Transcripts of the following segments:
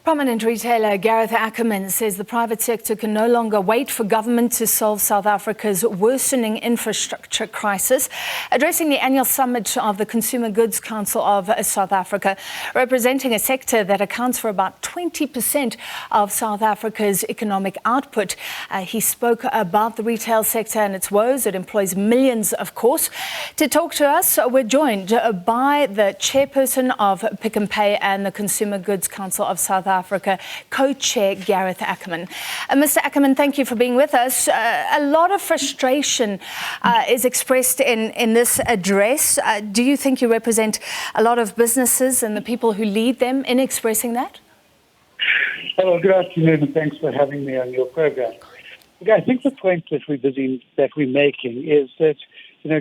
Prominent retailer Gareth Ackerman says the private sector can no longer wait for government to solve South Africa's worsening infrastructure crisis. Addressing the annual summit of the Consumer Goods Council of South Africa, representing a sector that accounts for about 20% of South Africa's economic output, he spoke about the retail sector and its woes. It employs millions, of course. To talk to us, we're joined by the chairperson of Pick n Pay and the Consumer Goods Council of South Africa, co-chair Gareth Ackerman. Mr. Ackerman, thank you for being with us. A lot of frustration is expressed in this address. Do you think you represent a lot of businesses and the people who lead them in expressing that? Hello, good afternoon, and thanks for having me on your program. I think the point that we're making is that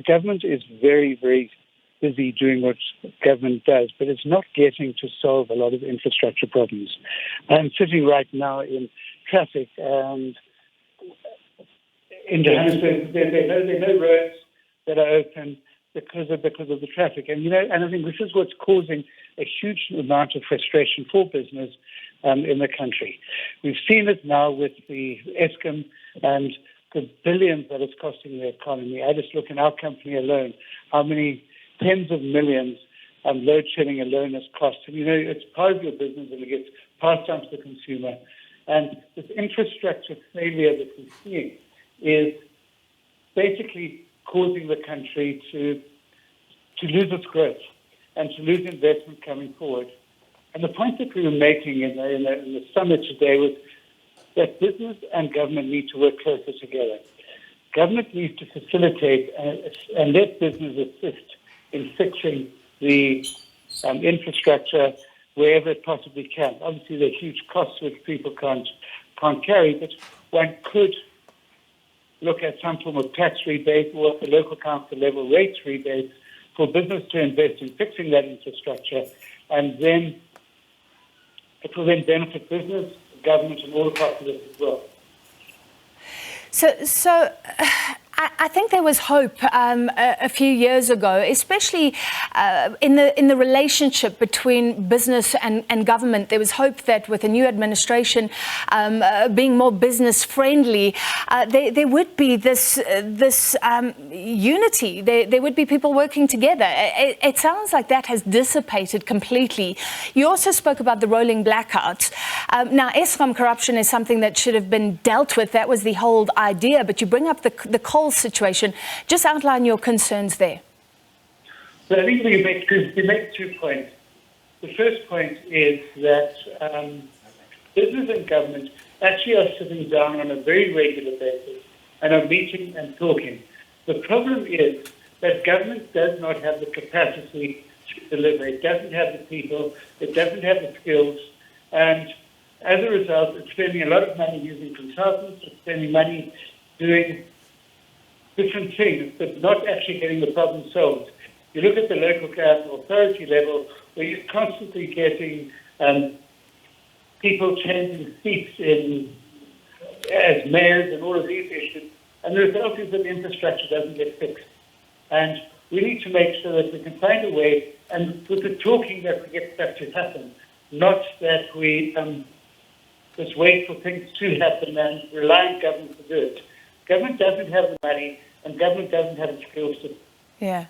government is very, very busy doing what government does, but it's not getting to solve a lot of infrastructure problems. I'm sitting right now in traffic, and in Johannesburg, there are no roads that are open because of the traffic. And I think this is what's causing a huge amount of frustration for business in the country. We've seen it now with the Eskom and the billions that it's costing the economy. I just look in our company alone, how many tens of millions load shedding alone has cost. And, it's part of your business and it gets passed on to the consumer. And this infrastructure failure that we're seeing is basically causing the country to lose its growth and to lose investment coming forward. And the point that we were making in the summit today was that business and government need to work closer together. Government needs to facilitate and let business assist in fixing the infrastructure wherever it possibly can. Obviously, there are huge costs which people can't carry, but one could look at some form of tax rebate or at the local council level rates rebate for business to invest in fixing that infrastructure, and then it will then benefit business, government, and all the parts of it as well. So I think there was hope a few years ago, especially in the relationship between business and government. There was hope that with a new administration being more business friendly, there would be this unity. There would be people working together. It sounds like that has dissipated completely. You also spoke about the rolling blackouts. Now, Eskom corruption is something that should have been dealt with. That was the whole idea. But you bring up the coal situation. Just outline your concerns there. Well, I think we make 2 points. The first point is that business and government actually are sitting down on a very regular basis and are meeting and talking. The problem is that government does not have the capacity to deliver. It doesn't have the people. It doesn't have the skills. And as a result, it's spending a lot of money using consultants. It's spending money doing different things, but not actually getting the problem solved. You look at the local authority level, where you're constantly getting people changing seats as mayors and all of these issues, and the result is that the infrastructure doesn't get fixed. And we need to make sure that we can find a way, and with the talking, that we get stuff to happen, not that we just wait for things to happen and rely on government to do it. Government doesn't have the money, and government doesn't have the skills to. Yeah.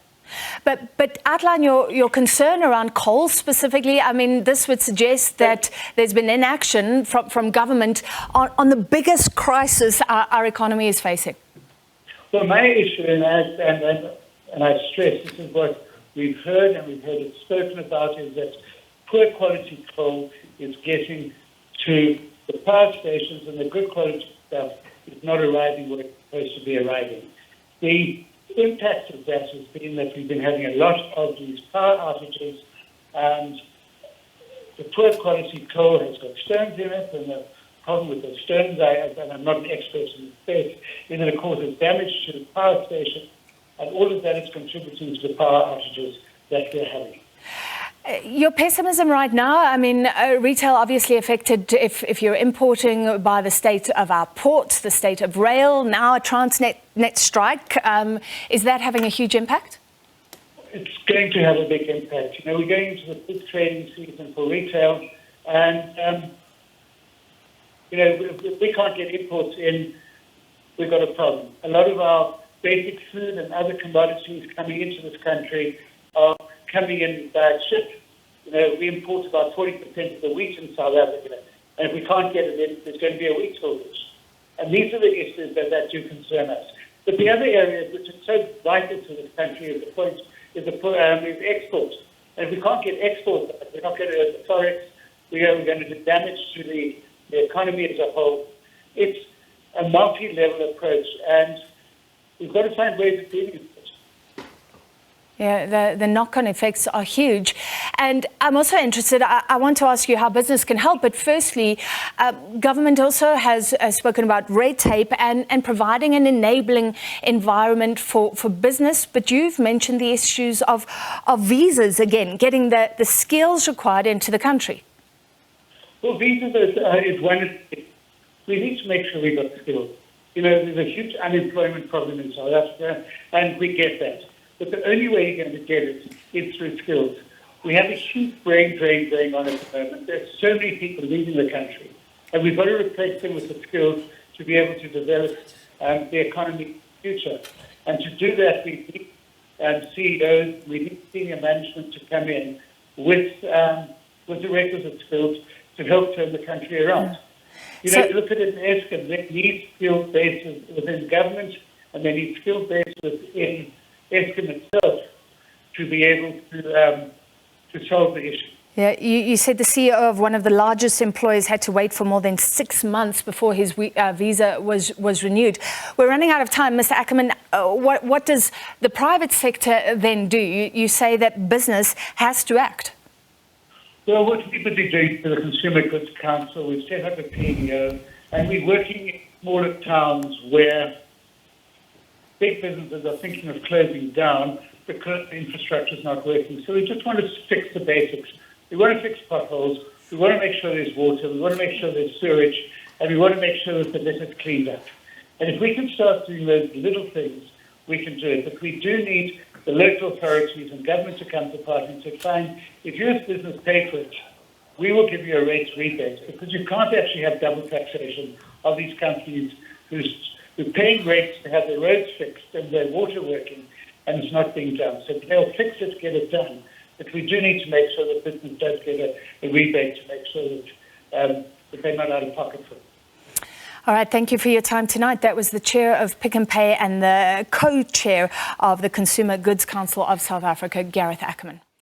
But outline your concern around coal specifically. I mean, this would suggest that there's been inaction from government on the biggest crisis our economy is facing. Well, my issue, and I stress, this is what we've heard and we've heard it spoken about, is that poor quality coal is getting to the power stations, and the good quality stuff is not arriving where it's supposed to be arriving. The impact of that has been that we've been having a lot of these power outages, and the poor quality coal has got stones in it, and the problem with the stones, and I'm not an expert in the space, is that it causes damage to the power station, and all of that is contributing to the power outages that we're having. Your pessimism right now, I mean, retail obviously affected if you're importing by the state of our ports, the state of rail, now a Transnet strike. Is that having a huge impact? It's going to have a big impact. We're going into the big trading season for retail, and if we can't get imports in, we've got a problem. A lot of our basic food and other commodities coming into this country are coming in by ship. We import about 40% of the wheat in South Africa, and if we can't get it in, there's going to be a wheat shortage. And these are the issues that do concern us. But the other areas which are so vital to this country is export. And if we can't get export, we're not going to hurt the forex, we're going to do damage to the economy as a whole. It's a multi-level approach, and we've got to find ways of dealing with it. Yeah, the knock-on effects are huge. And I'm also interested, I want to ask you how business can help. But firstly, government also has spoken about red tape and providing an enabling environment for business. But you've mentioned the issues of visas, again, getting the skills required into the country. Well, visas is one. We need to make sure we've got skills. There's a huge unemployment problem in South Africa, and we get that. But the only way you're going to get it is through skills. We have a huge brain drain going on at the moment. There's so many people leaving the country, and we've got to replace them with the skills to be able to develop the economy in the future. And to do that, we need CEOs, we need senior management to come in with the requisite skills to help turn the country around. Look at it in Eskom. They need skilled bases within government, and they need skilled bases within Eskom itself to be able to solve the issue. Yeah, you said the CEO of one of the largest employers had to wait for more than 6 months before his visa was renewed. We're running out of time. Mr. Ackerman, what does the private sector then do? You say that business has to act. Well, what we've been doing for the Consumer Goods Council, we've set up a PMO, and we're working in smaller towns where big businesses are thinking of closing down because the infrastructure is not working. So we just want to fix the basics. We want to fix potholes. We want to make sure there's water. We want to make sure there's sewage. And we want to make sure that the litter is cleaned up. And if we can start doing those little things, we can do it. But we do need the local authorities and government to come to party and say, fine, if you're a business, pay for it. We will give you a rates rebate, because you can't actually have double taxation of these companies who're paying rates to have their roads fixed and their water working, and it's not being done. So they'll fix it, get it done. But we do need to make sure that business does get a rebate to make sure that they're not out of pocket for it. All right, thank you for your time tonight. That was the chair of Pick n Pay and the co-chair of the Consumer Goods Council of South Africa, Gareth Ackerman.